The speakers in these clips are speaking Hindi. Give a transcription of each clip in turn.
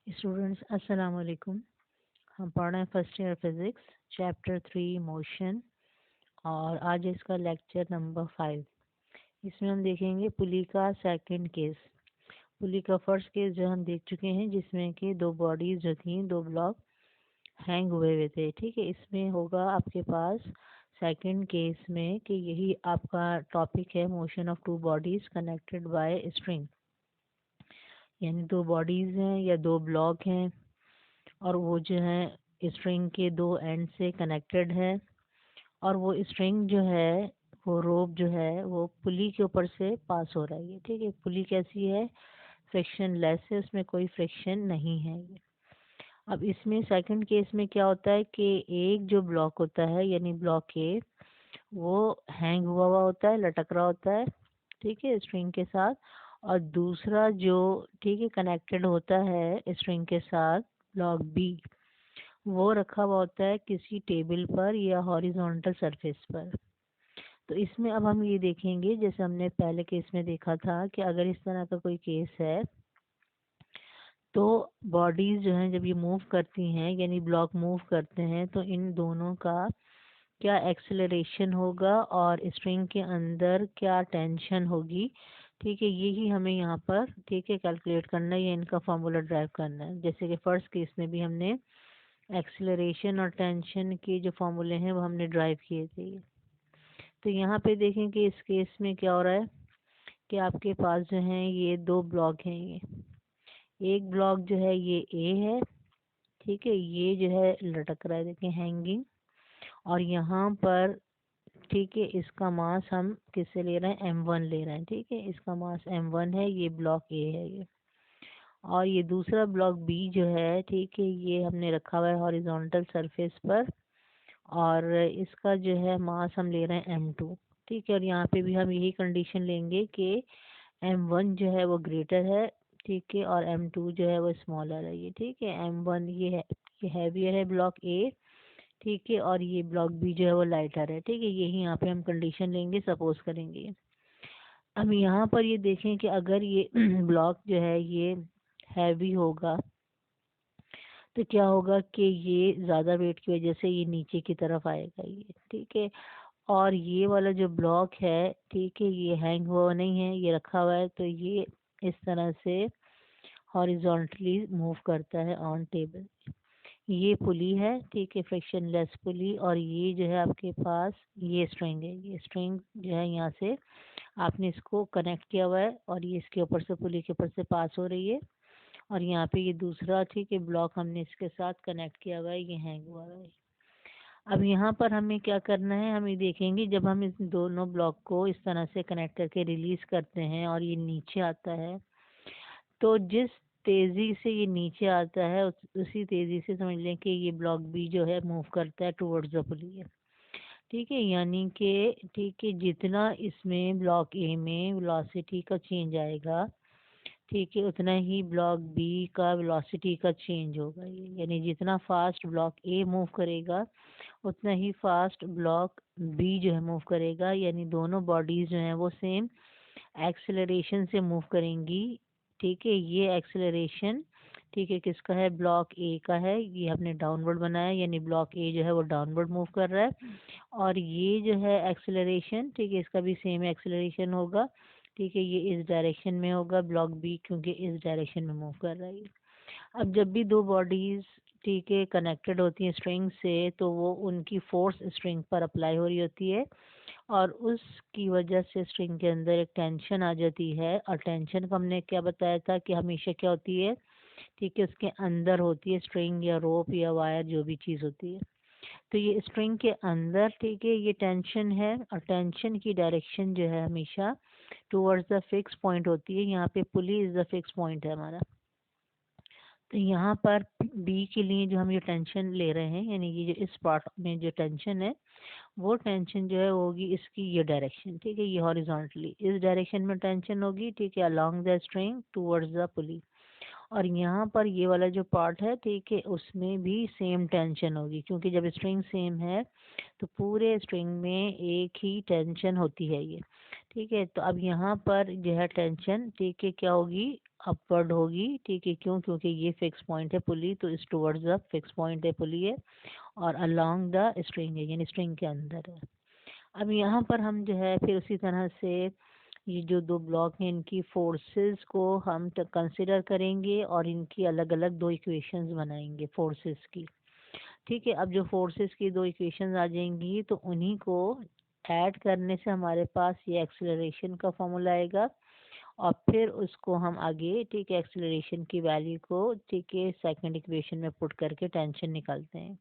स्टूडेंट्स अस्सलाम वालेकुम। हम पढ़ रहे हैं first year physics chapter 3 motion और आज इसका लेक्चर नंबर 5। इसमें हम देखेंगे पुली का सेकंड केस। पुली का फर्स्ट केस जो हम देख चुके हैं जिसमें कि दो बॉडीज जो थी, दो ब्लॉक हैंग हुए हुए थे। ठीक है, इसमें होगा आपके पास सेकंड केस में कि यही आपका टॉपिक है, motion of two bodies connected by string. यानी दो बॉडीज हैं या दो ब्लॉक हैं और वो जो है स्ट्रिंग के दो एंड से कनेक्टेड है और वो स्ट्रिंग जो है, वो रोप जो है वो पुली के ऊपर से पास हो रहा है। ठीक है, पुली कैसी है? फ्रिक्शन लेस है, उसमें कोई फ्रिक्शन नहीं है। अब इसमें सेकंड केस में क्या होता है कि एक जो ब्लॉक होता है यानी ब्लॉक ए, वो हैंग हुआ हुआ होता है, लटक रहा होता है, ठीक है, स्ट्रिंग के साथ। और दूसरा जो, ठीक है, कनेक्टेड होता है स्ट्रिंग के साथ, ब्लॉक बी, वो रखा हुआ होता है किसी टेबल पर या हॉरिजॉन्टल सरफेस पर। तो इसमें अब हम ये देखेंगे, जैसे हमने पहले केस में देखा था कि अगर इस तरह का कोई केस है तो बॉडीज जो हैं जब ये मूव करती हैं यानी ब्लॉक मूव करते हैं तो इन दोनों का क्या एक्सेलरेशन होगा और स्ट्रिंग के अंदर क्या टेंशन होगी। ठीक है, यही हमें यहाँ पर, ठीक है, कैलकुलेट करना है या इनका फॉर्मूला ड्राइव करना है। जैसे कि फर्स्ट केस में भी हमने एक्सेलरेशन और टेंशन के जो फॉर्मूले हैं वो हमने ड्राइव किए थे। तो यहाँ पे देखें कि इस केस में क्या हो रहा है कि आपके पास जो है ये दो ब्लॉक हैं। ये एक ब्लॉक जो है ये ए है, ठीक है, ये जो है लटक रहा है, देखें, हैंगिंग। और यहाँ पर, ठीक है, इसका मास हम किससे ले रहे हैं? m1 ले रहे हैं। ठीक है, इसका मास m1 है, ये ब्लॉक ए है ये। और ये दूसरा ब्लॉक बी जो है, ठीक है, ये हमने रखा हुआ है हॉरिजॉन्टल सरफेस पर और इसका जो है मास हम ले रहे हैं m2। ठीक है, और यहाँ पे भी हम यही कंडीशन लेंगे कि m1 जो है वो ग्रेटर है, ठीक है, और m2 जो है वो स्मॉलर है। ये ठीक है, m1 ये है, ये हैवियर है ब्लॉक ए, ठीक है, और ये ब्लॉक बी जो है वो लाइटर है। ठीक है, यही यहाँ पे हम कंडीशन लेंगे, सपोज करेंगे। अब यहाँ पर ये देखें कि अगर ये ब्लॉक जो है ये हैवी होगा तो क्या होगा कि ये ज़्यादा वेट की वजह से ये नीचे की तरफ आएगा ये। ठीक है, और ये वाला जो ब्लॉक है, ठीक है, ये हैंग हुआ नहीं है, ये रखा हुआ है, तो ये इस तरह से हॉरिजॉन्टली मूव करता है ऑन टेबल। ये पुली है, ठीक है, फ्रिक्शन लेस पुली। और ये जो है आपके पास ये स्ट्रिंग है, ये स्ट्रिंग जो है यहाँ से आपने इसको कनेक्ट किया हुआ है और ये इसके ऊपर से, पुली के ऊपर से पास हो रही है। और यहाँ पे ये दूसरा, ठीक है, ब्लॉक हमने इसके साथ कनेक्ट किया हुआ है, ये हैंग हुआ है। अब यहाँ पर हमें क्या करना है, हम ये देखेंगे जब हम इस दोनों ब्लॉक को इस तरह से कनेक्ट करके रिलीज करते हैं और ये नीचे आता है, तो जिस तेजी से ये नीचे आता है उसी तेजी से समझ लें कि ये ब्लॉक बी जो है मूव करता है टुवर्ड्स द पुली। ठीक है, यानी कि, ठीक है, जितना इसमें ब्लॉक ए में वेलोसिटी का चेंज आएगा, ठीक है, उतना ही ब्लॉक बी का वेलोसिटी का चेंज होगा। ये यानी जितना फास्ट ब्लॉक ए मूव करेगा उतना ही फास्ट ब्लॉक बी जो है मूव करेगा। यानी दोनों बॉडीज जो हैं वो सेम एक्सेलरेशन से मूव करेंगी। ठीक है, ये एक्सेलरेशन, ठीक है, किसका है? ब्लॉक ए का है। ये हमने डाउनवर्ड बनाया यानी ब्लॉक ए जो है वो डाउनवर्ड मूव कर रहा है। और ये जो है एक्सेलरेशन, ठीक है, इसका भी सेम एक्सेलरेशन होगा। ठीक है, ये इस डायरेक्शन में होगा ब्लॉक बी, क्योंकि इस डायरेक्शन में मूव कर रहा है। अब जब भी दो बॉडीज, ठीक है, कनेक्टेड होती हैं स्ट्रिंग से तो वो उनकी फोर्स स्ट्रिंग पर अप्लाई हो रही होती है और उसकी वजह से स्ट्रिंग के अंदर एक टेंशन आ जाती है। और टेंशन को हमने क्या बताया था कि हमेशा क्या होती है, ठीक है, उसके अंदर होती है, स्ट्रिंग या रोप या वायर जो भी चीज़ होती है। तो ये स्ट्रिंग के अंदर, ठीक है, ये टेंशन है और टेंशन की डायरेक्शन जो है हमेशा टुवर्ड्स द फिक्स पॉइंट होती है। यहाँ पे pulley is the fix point है हमारा। तो यहाँ पर बी के लिए जो हम ये टेंशन ले रहे हैं यानी ये जो इस पार्ट में जो टेंशन है वो टेंशन जो है होगी इसकी ये डायरेक्शन, ठीक है, ये हॉरिजॉन्टली इस डायरेक्शन में टेंशन होगी, ठीक है, along the string towards the पुली। और यहाँ पर ये वाला जो पार्ट है, ठीक है, उसमें भी सेम टेंशन होगी, क्योंकि जब स्ट्रिंग सेम है तो पूरे स्ट्रिंग में एक ही टेंशन होती है ये। ठीक है। तो अब यहाँ पर जो है टेंशन, ठीक है, क्या होगी, अपवर्ड होगी। ठीक है, क्यों, क्योंकि ये फिक्स पॉइंट है पुली, तो इस टुवर्ड्स द फिक्स पॉइंट है पुली है, और अलोंग द स्ट्रिंग है, यानी स्ट्रिंग के अंदर है। अब यहाँ पर हम जो है फिर उसी तरह से ये जो दो ब्लॉक हैं इनकी फोर्सेस को हम कंसिडर करेंगे और इनकी अलग अलग दो इक्वेशंस बनाएंगे फोर्सेस की। ठीक है। अब जो फोर्सेस की दो इक्वेशंस आ जाएंगी तो उन्हीं को ऐड करने से हमारे पास ये एक्सेलरेशन का फॉर्मूला आएगा, और फिर उसको हम आगे, ठीक है, एक्सेलरेशन की वैल्यू को, ठीक है, सेकंड इक्वेशन में पुट करके टेंशन निकालते हैं।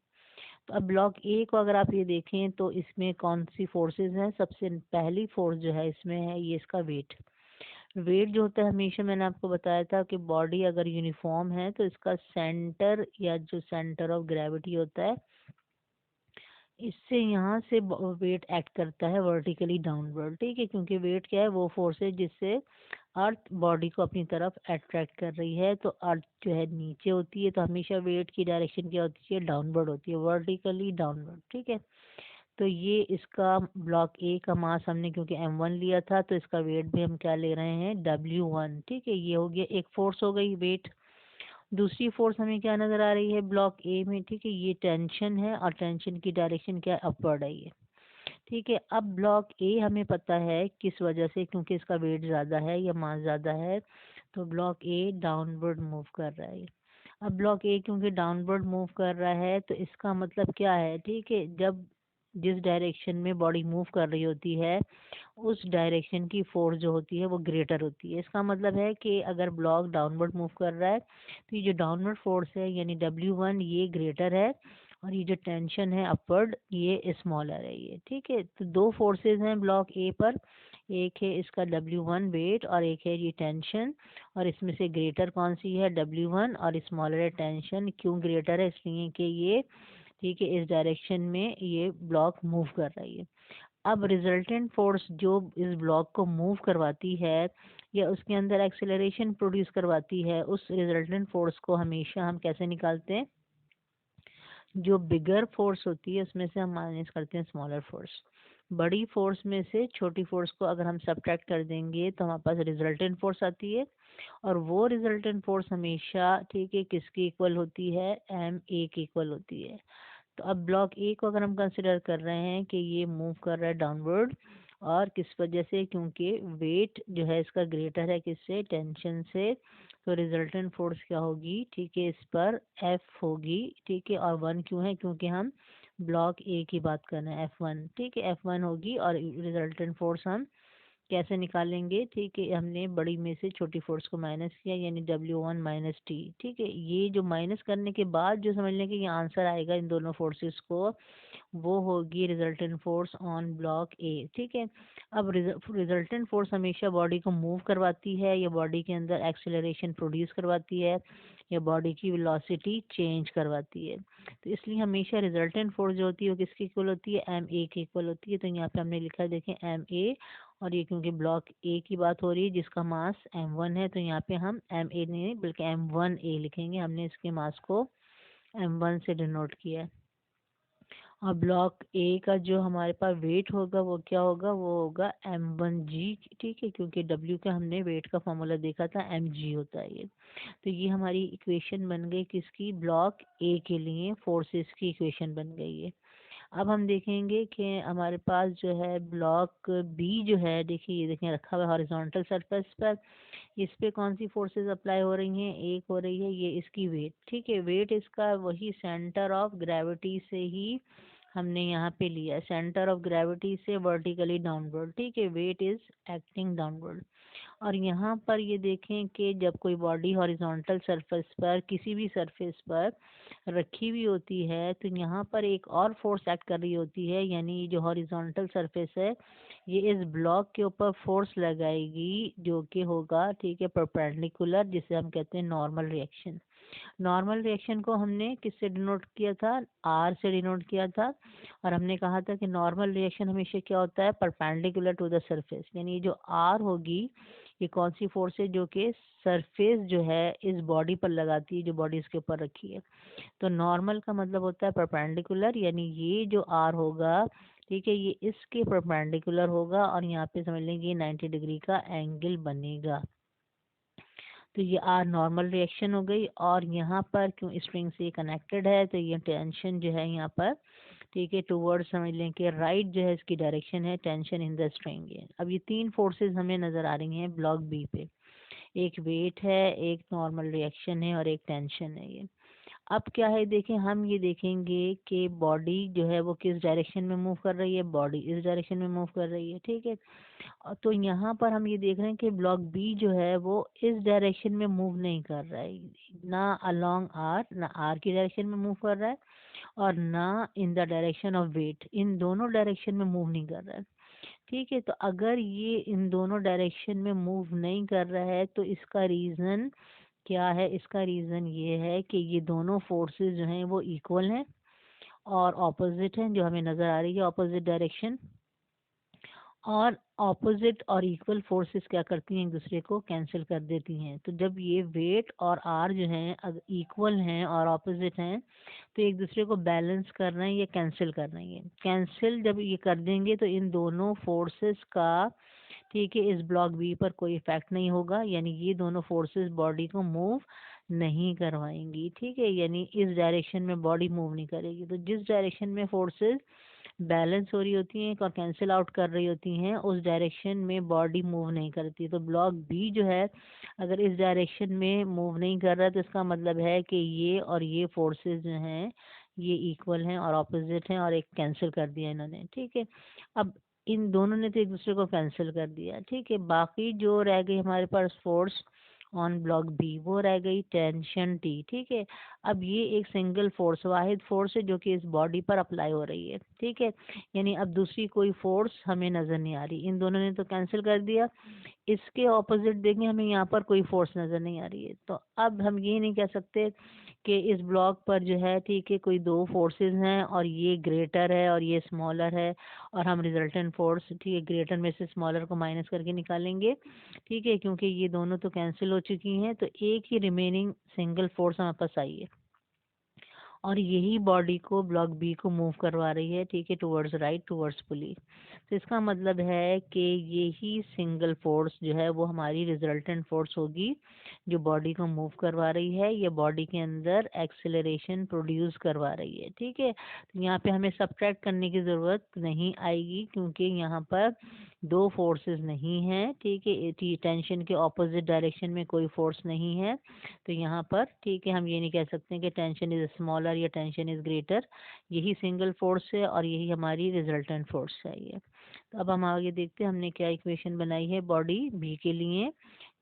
तो अब ब्लॉक ए को अगर आप ये देखें तो इसमें कौन सी फोर्सेस हैं। सबसे पहली फोर्स जो है इसमें है ये इसका वेट। वेट जो होता है, हमेशा मैंने आपको बताया था कि बॉडी अगर यूनिफॉर्म है तो इसका सेंटर या जो सेंटर ऑफ ग्रेविटी होता है, इससे यहाँ से वेट एक्ट करता है वर्टिकली डाउनवर्ड। ठीक है, क्योंकि वेट क्या है, वो फोर्स है जिससे अर्थ बॉडी को अपनी तरफ अट्रैक्ट कर रही है। तो अर्थ जो है नीचे होती है, तो हमेशा वेट की डायरेक्शन क्या होती है, डाउनवर्ड होती है, वर्टिकली डाउनवर्ड। ठीक है। तो ये इसका ब्लॉक ए का मास हमने क्योंकि m1 लिया था, तो इसका वेट भी हम क्या ले रहे हैं, w1। ठीक है, ये हो गया एक फोर्स हो गई वेट। दूसरी फोर्स हमें क्या नज़र आ रही है ब्लॉक ए में, ठीक है, ये टेंशन है, और टेंशन की डायरेक्शन क्या है, अपवर्ड है ये। ठीक है। अब ब्लॉक ए हमें पता है किस वजह से, क्योंकि इसका वेट ज़्यादा है या मास ज़्यादा है, तो ब्लॉक ए डाउनवर्ड मूव कर रहा है। अब ब्लॉक ए क्योंकि डाउनवर्ड मूव कर रहा है तो इसका मतलब क्या है, ठीक है, जब जिस डायरेक्शन में बॉडी मूव कर रही होती है उस डायरेक्शन की फोर्स जो होती है वो ग्रेटर होती है। इसका मतलब है कि अगर ब्लॉक डाउनवर्ड मूव कर रहा है तो ये जो डाउनवर्ड फोर्स है यानी W1 ये ग्रेटर है, और ये जो टेंशन है अपवर्ड ये स्मॉलर है ये। ठीक है। तो दो फोर्सेस हैं ब्लॉक ए पर, एक है इसका W1 वेट और एक है ये टेंशन, और इसमें से ग्रेटर कौन सी है, W1, और स्मॉलर है टेंशन। क्यों ग्रेटर है, इसलिए कि ये, ठीक है, इस डायरेक्शन में ये ब्लॉक मूव कर रही है। अब रिजल्टेंट फोर्स जो इस ब्लॉक को मूव करवाती है या उसके अंदर एक्सेलरेशन प्रोड्यूस करवाती है, उस रिजल्टेंट फोर्स को हमेशा हम कैसे निकालते हैं, जो बिगर फोर्स होती है उसमें से हम माइनस करते हैं स्मॉलर फोर्स। बड़ी फोर्स में से छोटी फोर्स को अगर हम सब्ट्रैक्ट कर देंगे तो हमारे पास रिजल्टेंट फोर्स आती है, और वो रिजल्टेंट फोर्स हमेशा, ठीक है, किसकी इक्वल होती है, ma की इक्वल होती है। तो अब ब्लॉक ए को अगर हम कंसिडर कर रहे हैं कि ये मूव कर रहा है डाउनवर्ड, और किस वजह से, क्योंकि वेट जो है इसका ग्रेटर है किससे, टेंशन से, तो रिजल्टेंट फोर्स क्या होगी, ठीक है, इस पर एफ होगी। ठीक है, और 1 क्यों है, क्योंकि हम ब्लॉक ए की बात कर रहे हैं, F1। ठीक है, F1 होगी, और रिजल्टेंट फोर्स हम कैसे निकालेंगे, ठीक है, हमने बड़ी में से छोटी फोर्स को माइनस किया यानी W1 माइनस टी। ठीक है, ये जो माइनस करने के बाद जो समझ लें कि ये आंसर आएगा इन दोनों फोर्सेस को, वो होगी रिजल्टेंट फोर्स ऑन ब्लॉक ए। ठीक है। अब रिजल्टेंट फोर्स हमेशा बॉडी को मूव करवाती है या बॉडी के अंदर एक्सेलरेशन प्रोड्यूस करवाती है या बॉडी की वेलोसिटी चेंज करवाती है। तो इसलिए हमेशा रिजल्टेंट फोर्स जो होती है वो किसकी इक्वल होती है, ma की इक्वल होती है। तो यहाँ पे हमने लिखा है देखें ma, और ये क्योंकि ब्लॉक ए की बात हो रही है जिसका मास m1 है, तो यहाँ पे हम ma नहीं बल्कि m1a लिखेंगे। हमने इसके मास को m1 से डिनोट किया है। और ब्लॉक ए का जो हमारे पास वेट होगा वो क्या होगा, वो होगा m1g। ठीक है, क्योंकि w का हमने वेट का फॉर्मूला देखा था, mg होता है ये। तो ये हमारी इक्वेशन बन गई किसकी, ब्लॉक ए के लिए फोर्सेस की इक्वेशन बन गई है। अब हम देखेंगे कि हमारे पास जो है ब्लॉक बी जो है, देखिए ये देखें रखा हुआ है हॉरिजॉन्टल सरफेस पर, इस पे कौन सी फोर्सेस अप्लाई हो रही हैं, एक हो रही है ये इसकी वेट। ठीक है, वेट इसका वही सेंटर ऑफ ग्रेविटी से ही हमने यहाँ पे लिया, सेंटर ऑफ ग्रेविटी से वर्टिकली डाउनवर्ड। ठीक है, वेट इज एक्टिंग डाउनवर्ड। और यहाँ पर ये देखें कि जब कोई बॉडी हॉरिजॉन्टल सरफेस पर, किसी भी सरफेस पर रखी हुई होती है, तो यहाँ पर एक और फोर्स एक्ट कर रही होती है, यानी ये जो हॉरिजॉन्टल सरफेस है ये इस ब्लॉक के ऊपर फोर्स लगाएगी जो कि होगा, ठीक है, परपेंडिकुलर, जिसे हम कहते हैं नॉर्मल रिएक्शन। नॉर्मल रिएक्शन को हमने किससे डिनोट किया था, आर से डिनोट किया था, और हमने कहा था कि नॉर्मल रिएक्शन हमेशा क्या होता है, परपेंडिकुलर टू द सरफेस। यानी जो आर होगी ये कौन सी फोर्स है, जो कि सरफेस जो है इस बॉडी पर लगाती है, जो बॉडी इसके ऊपर रखी है। तो नॉर्मल का मतलब होता है परपेंडिकुलर, यानी ये जो आर होगा ठीक है, ये इसके परपेंडिकुलर होगा और यहाँ पे समझ लेंगे 90 डिग्री का एंगल बनेगा। तो ये आर नॉर्मल रिएक्शन हो गई। और यहाँ पर क्यों स्ट्रिंग से कनेक्टेड है तो ये टेंशन जो है यहाँ पर, ठीक है, टूवर्ड्स समझ लें कि राइट जो है इसकी डायरेक्शन है टेंशन इन द स्ट्रिंग है। अब ये तीन फोर्सेस हमें नज़र आ रही हैं ब्लॉक बी पे, एक वेट है, एक नॉर्मल रिएक्शन है और एक टेंशन है ये। अब क्या है देखें, हम ये देखेंगे कि बॉडी जो है वो किस डायरेक्शन में मूव कर रही है, बॉडी इस डायरेक्शन में मूव कर रही है, ठीक है। तो यहाँ पर हम ये देख रहे हैं कि ब्लॉक बी जो है वो इस डायरेक्शन में मूव नहीं कर रहा है, ना अलोंग आर, ना आर की डायरेक्शन में मूव कर रहा है और ना in the direction of weight, इन दोनों डायरेक्शन में मूव नहीं कर रहा है, ठीक है। तो अगर ये इन दोनों डायरेक्शन में मूव नहीं कर रहा है तो इसका रीज़न क्या है, इसका रीज़न ये है कि ये दोनों फोर्सेस जो हैं वो इक्वल हैं और ऑपोजिट हैं, जो हमें नज़र आ रही है ऑपोजिट डायरेक्शन। और ऑपोजिट और इक्वल फोर्सेस क्या करती हैं, एक दूसरे को कैंसिल कर देती हैं। तो जब ये वेट और आर जो हैं अगर इक्वल हैं और ऑपोजिट हैं तो एक दूसरे को बैलेंस कर रहे हैं या कैंसिल कर रहे हैं। कैंसिल जब ये कर देंगे तो इन दोनों फोर्सेस का, ठीक है, इस ब्लॉक बी पर कोई इफेक्ट नहीं होगा, यानी ये दोनों फोर्सेस बॉडी को मूव नहीं करवाएंगी, ठीक है। यानी इस डायरेक्शन में बॉडी मूव नहीं करेगी। तो जिस डायरेक्शन में फोर्सेस बैलेंस हो रही होती हैं और कैंसिल आउट कर रही होती हैं उस डायरेक्शन में बॉडी मूव नहीं करती। तो ब्लॉक बी जो है अगर इस डायरेक्शन में मूव नहीं कर रहा तो इसका मतलब है कि ये फोर्सेस जो हैं ये इक्वल हैं और ऑपोजिट हैं और एक कैंसिल कर दिया इन्होंने, ठीक है। अब इन दोनों ने तो एक दूसरे को कैंसिल कर दिया, ठीक है। बाकी जो रह गई हमारे पास फोर्स ऑन ब्लॉक बी वो रह गई टेंशन टी, ठीक है। अब ये एक सिंगल फोर्स, वाहिद फोर्स है जो कि इस बॉडी पर अप्लाई हो रही है, ठीक है। यानी अब दूसरी कोई फोर्स हमें नज़र नहीं आ रही, इन दोनों ने तो कैंसिल कर दिया। इसके ऑपोजिट देखें हमें यहाँ पर कोई फोर्स नज़र नहीं आ रही है। तो अब हम ये नहीं कह सकते कि इस ब्लॉक पर जो है, ठीक है, कोई दो फोर्सेस हैं और ये ग्रेटर है और ये स्मॉलर है और हम रिजल्टेंट फोर्स, ठीक है, ग्रेटर में से स्मॉलर को माइनस करके निकालेंगे, ठीक है, क्योंकि ये दोनों तो कैंसिल हो चुकी हैं। तो एक ही रिमेनिंग सिंगल फोर्स हमारे पास आई है और यही बॉडी को ब्लॉक बी को मूव करवा रही है, ठीक है, टुवर्ड्स राइट, टुवर्ड्स पुली। तो इसका मतलब है कि यही सिंगल फोर्स जो है वो हमारी रिजल्टेंट फोर्स होगी जो बॉडी को मूव करवा रही है, या बॉडी के अंदर एक्सेलरेशन प्रोड्यूस करवा रही है, ठीक है। तो यहाँ पे हमें सब्ट्रैक्ट करने की ज़रूरत नहीं आएगी क्योंकि यहाँ पर दो फोर्सेस नहीं हैं, ठीक है। टेंशन के ऑपोजिट डायरेक्शन में कोई फोर्स नहीं है। तो यहाँ पर, ठीक है, हम ये नहीं कह सकते कि टेंशन इज स्मॉलर या टेंशन इज ग्रेटर, यही सिंगल फोर्स है और यही हमारी रिजल्टेंट फोर्स चाहिए। तो अब हम आगे देखते हैं हमने क्या इक्वेशन बनाई है बॉडी बी के लिए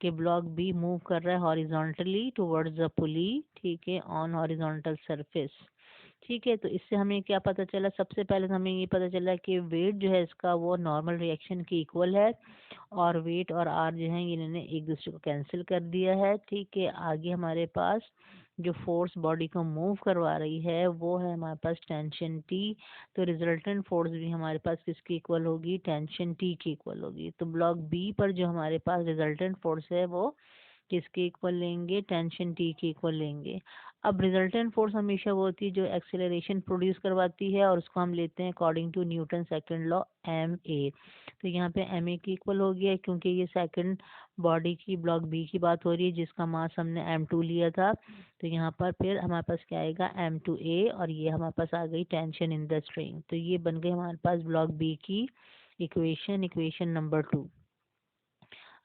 कि ब्लॉक बी मूव कर रहा है हॉरिजॉन्टली टुवर्ड्स द पुली, ठीक है, ऑन हॉरिजॉन्टल सरफेस, ठीक है। तो इससे हमें क्या पता चला, सबसे पहले तो हमें ये पता चला कि वेट जो है इसका वो नॉर्मल रिएक्शन के इक्वल है और वेट और आर जो है इन्होंने एक दूसरे को कैंसिल कर दिया है, ठीक है। आगे हमारे पास जो फोर्स बॉडी को मूव करवा रही है वो है हमारे पास टेंशन टी। तो रिजल्टेंट फोर्स भी हमारे पास किसकी इक्वल होगी, टेंशन टी की इक्वल होगी। तो ब्लॉक बी पर जो हमारे पास रिजल्टेंट फोर्स है वो किसके इक्वल लेंगे, टेंशन टी के इक्वल लेंगे। अब रिजल्टेंट फोर्स हमेशा वो होती है जो एक्सेलरेशन प्रोड्यूस करवाती है और उसको हम लेते हैं according to Newton second law M A. तो यहाँ पे एम ए की इक्वल हो गया क्योंकि ये सेकंड बॉडी की ब्लॉक बी की बात हो रही है जिसका मास हमने m2 लिया था। तो यहाँ पर फिर हमारे पास क्या आएगा m2a और ये हमारे पास आ गई टेंशन इन द स्ट्रिंग। तो ये बन गई हमारे पास ब्लॉक बी की इक्वेशन नंबर 2।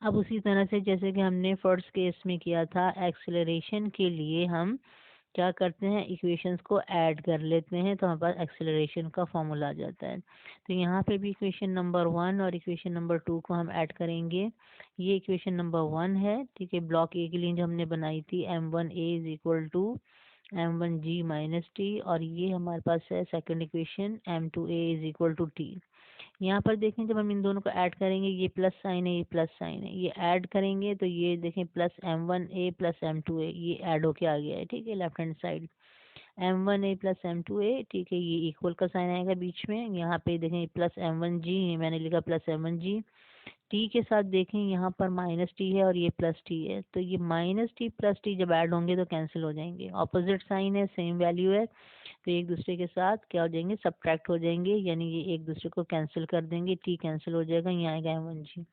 अब उसी तरह से जैसे कि हमने फर्स्ट केस में किया था एक्सेलरेशन के लिए हम क्या करते हैं, इक्वेशंस को ऐड कर लेते हैं तो हमारे पास एक्सेलरेशन का फॉर्मूला आ जाता है। तो यहाँ पे भी इक्वेशन नंबर 1 और इक्वेशन नंबर 2 को हम ऐड करेंगे। ये इक्वेशन नंबर 1 है, ठीक है, ब्लॉक ए के लिए जो हमने बनाई थी m1a is equal to m1g minus T, और ये हमारे पास है second equation m2a is equal to T. यहाँ पर देखें जब हम इन दोनों को ऐड करेंगे, ये प्लस साइन है, ये प्लस साइन है, ये ऐड करेंगे तो ये देखें प्लस m1a प्लस m2a ये ऐड होके आ गया है, ठीक है, left hand side m1a plus m2a, ठीक है, ये इक्वल का साइन आएगा बीच में। यहाँ पे देखें प्लस m1g, मैंने लिखा प्लस m1g, टी के साथ देखें यहाँ पर माइनस टी है और ये प्लस टी है, तो ये माइनस टी प्लस टी जब ऐड होंगे तो कैंसिल हो जाएंगे। ऑपोजिट साइन है, सेम वैल्यू है, तो एक दूसरे के साथ क्या हो जाएंगे, सब्ट्रैक्ट हो जाएंगे, यानी ये एक दूसरे को कैंसिल कर देंगे। टी कैंसिल हो जाएगा, यहाँ आएगा M1G।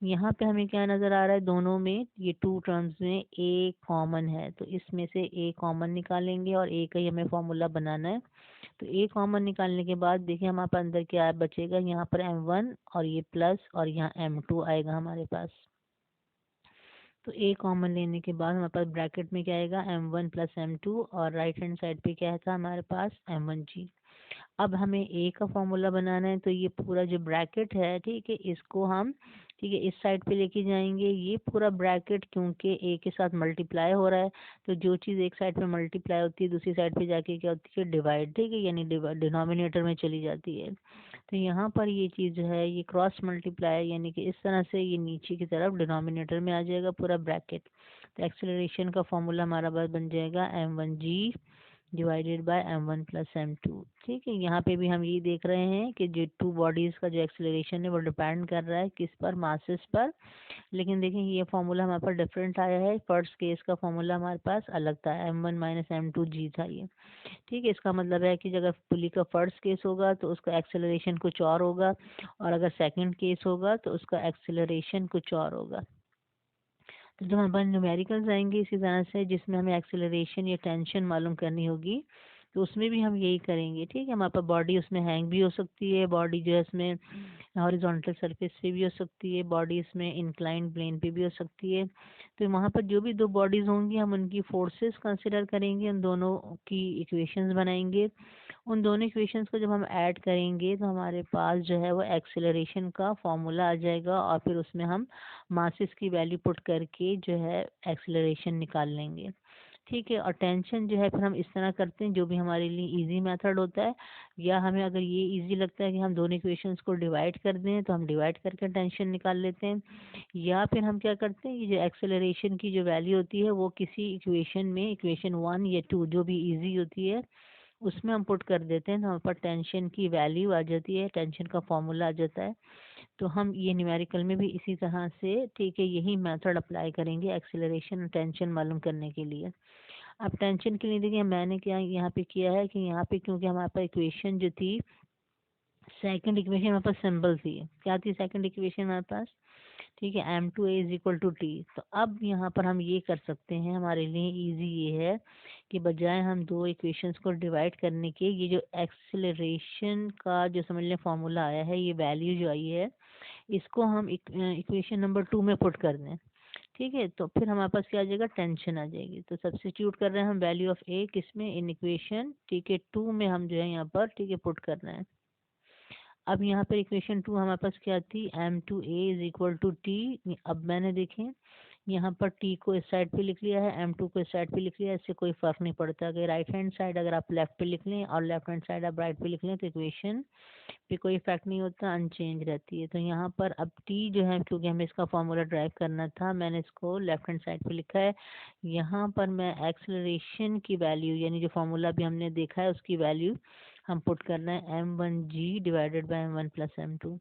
यहाँ पे हमें क्या नज़र आ रहा है, दोनों में ये टू टर्म्स में ए कॉमन है, तो इसमें से ए कॉमन निकालेंगे और ए का ही हमें फॉर्मूला बनाना है। तो ए कॉमन निकालने के बाद देखिए हमारे पास अंदर क्या बचेगा, यहाँ पर M1 और ये प्लस और यहाँ M2 आएगा हमारे पास। तो ए कॉमन लेने के बाद हमारे पास ब्रैकेट में क्या आएगा, M1 प्लस M2 और राइट हैंड साइड पे क्या था हमारे पास, M1G। अब हमें ए का फॉर्मूला बनाना है, तो ये पूरा जो ब्रैकेट है, ठीक है, इसको हम, ठीक है, इस साइड पे लेके जाएंगे। ये पूरा ब्रैकेट क्योंकि ए के साथ मल्टीप्लाई हो रहा है, तो जो चीज़ एक साइड पे मल्टीप्लाई होती है दूसरी साइड पे जाके क्या होती है, डिवाइड, ठीक है, यानी डिनोमिनेटर में चली जाती है। तो यहाँ पर ये चीज़ जो है ये क्रॉस मल्टीप्लाई, यानी कि इस तरह से ये नीचे की तरफ डिनोमिनेटर में आ जाएगा पूरा ब्रैकेट। तो एक्सेलरेशन का फॉर्मूला हमारा पास बन जाएगा M1G divided by M1 plus M2। ठीक है, यहाँ पे भी हम ये देख रहे हैं कि जो टू बॉडीज़ का जो एक्सेलरेशन है वो डिपेंड कर रहा है किस पर, मासेस पर। लेकिन देखें ये फॉर्मूला हमारे पास डिफरेंट आया है, फर्स्ट केस का फॉर्मूला हमारे पास अलग था, M1 माइनस M2G था ये। ठीक है, इसका मतलब है कि अगर पुली का फर्स्ट केस होगा तो उसका एक्सेलरेशन कुछ और होगा, और अगर सेकंड केस होगा तो उसका एक्सेलरेशन कुछ और होगा। तो जब हमारे न्यूमेरिकल्स आएंगे इसी तरह से, जिसमें हमें एक्सेलरेशन या टेंशन मालूम करनी होगी, तो उसमें भी हम यही करेंगे। ठीक है, हमारे पास बॉडी उसमें हैंग भी हो सकती है, बॉडी जो है इसमें हॉरिजॉन्टल सरफेस पे भी हो सकती है, बॉडी इसमें इंक्लाइंड प्लेन पे भी हो सकती है। तो वहाँ पर जो भी दो बॉडीज़ होंगी हम उनकी फोर्सेस कंसिडर करेंगे, उन दोनों की इक्वेशंस बनाएंगे। उन दोनों इक्वेशंस को जब हम ऐड करेंगे तो हमारे पास जो है वो एक्सेलरेशन का फॉर्मूला आ जाएगा, और फिर उसमें हम मासेस की वैल्यू पुट करके जो है एक्सेलरेशन निकाल लेंगे। ठीक है, और टेंशन जो है फिर हम इस तरह करते हैं, जो भी हमारे लिए इजी मेथड होता है, या हमें अगर ये इजी लगता है कि हम दोनों इक्वेशंस को डिवाइड कर दें तो हम डिवाइड करके टेंशन निकाल लेते हैं, या फिर हम क्या करते हैं, ये जो एक्सेलरेशन की जो वैल्यू होती है वो किसी इक्वेशन में, इक्वेशन 1 या 2 जो भी इजी होती है उसमें हम पुट कर देते हैं, तो हमारे पास टेंशन की वैल्यू आ जाती है, टेंशन का फॉर्मूला आ जाता है। तो हम ये न्यूमेरिकल में भी इसी तरह से, ठीक है, यही मेथड अप्लाई करेंगे एक्सेलरेशन और टेंशन मालूम करने के लिए। अब टेंशन के लिए देखिए मैंने क्या यहाँ पे किया है कि यहाँ पे क्योंकि हमारे पास इक्वेशन जो थी, सेकंड इक्वेशन हमारे पास सिंबल थी, क्या थी सेकंड इक्वेशन हमारे पास, ठीक है, M2A is equal to T. तो अब यहाँ पर हम ये कर सकते हैं, हमारे लिए इजी ये है कि बजाय हम दो इक्वेशंस को डिवाइड करने के, ये जो एक्सेलरेशन का जो समझ लें फॉर्मूला आया है, ये वैल्यू जो आई है, इसको हम इक्वेशन नंबर 2 में पुट कर दें। ठीक है, तो फिर हमारे पास क्या आ जाएगा, टेंशन आ जाएगी। तो सब्स्टिट्यूट कर रहे हैं हम वैल्यू ऑफ ए किसमें, इन इक्वेशन, ठीक है, 2 में हम जो है यहाँ पर, ठीक है, पुट कर रहे हैं। अब यहाँ पर इक्वेशन 2 हमारे पास क्या थी, M2A is equal to T. अब मैंने देखें यहाँ पर टी को इस साइड पे लिख लिया है, M2 को इस साइड पे लिख लिया है, इससे कोई फ़र्क नहीं पड़ता। अगर राइट हैंड साइड अगर आप लेफ्ट पे लिख लें और लेफ्ट हैंड साइड आप राइट पे लिख लें तो इक्वेशन पे कोई इफेक्ट नहीं होता, अनचेंज रहती है। तो यहाँ पर अब टी जो है, क्योंकि हमें इसका फॉर्मूला ड्राइव करना था, मैंने इसको लेफ्ट हैंड साइड पे लिखा है। यहाँ पर मैं एक्सेलरेशन की वैल्यू, यानी जो फॉर्मूला भी हमने देखा है उसकी वैल्यू हम पुट करना है, M1G divided by M1 plus M2।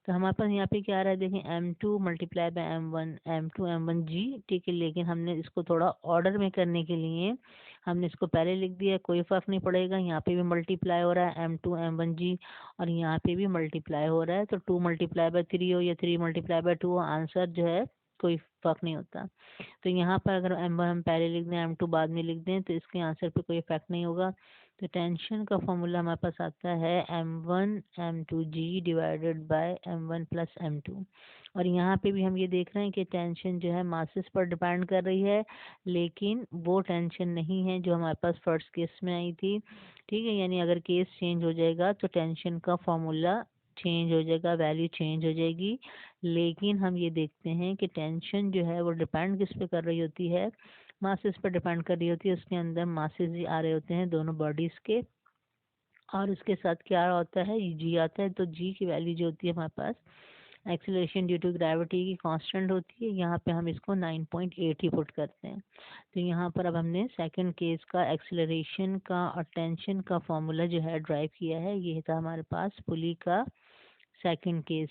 तो हमारे पास यहाँ पे क्या आ रहा है, देखें M2 multiply by M1, M2 M1G, ठीक है, लेकिन हमने इसको थोड़ा ऑर्डर में करने के लिए हमने इसको पहले लिख दिया, कोई फ़र्क नहीं पड़ेगा। यहाँ पे भी मल्टीप्लाई हो रहा है M2 M1G, और यहाँ पे भी मल्टीप्लाई हो रहा है, तो 2 मल्टीप्लाई बाय 3 हो या 3 मल्टीप्लाई बाय 2 हो, आंसर जो है कोई फ़र्क नहीं होता। तो यहाँ पर अगर M1 हम पहले लिख दें, M2 बाद में लिख दें, तो इसके आंसर पे कोई इफेक्ट नहीं होगा। तो टेंशन का फॉर्मूला हमारे पास आता है M1 M2G divided by M1 plus M2। और यहाँ पे भी हम ये देख रहे हैं कि टेंशन जो है मासेस पर डिपेंड कर रही है, लेकिन वो टेंशन नहीं है जो हमारे पास फर्स्ट केस में आई थी। ठीक है, यानी अगर केस चेंज हो जाएगा तो टेंशन का फॉर्मूला चेंज हो जाएगा, वैल्यू चेंज हो जाएगी। लेकिन हम ये देखते हैं कि टेंशन जो है वो डिपेंड किस पे कर रही होती है, मासेस पर डिपेंड कर रही होती है। उसके अंदर मासेस ही आ रहे होते हैं दोनों बॉडीज़ के, और उसके साथ क्या होता है, जी आता है। तो जी की वैल्यू जो होती है हमारे पास, एक्सेलरेशन ड्यू टू ग्रेविटी की कांस्टेंट होती है, यहाँ पे हम इसको 9.8 ही पुट करते हैं। तो यहाँ पर अब हमने सेकंड केस का एक्सेलरेशन का और टेंशन का फॉर्मूला जो है ड्राइव किया है, ये था हमारे पास पुली का सेकंड केस।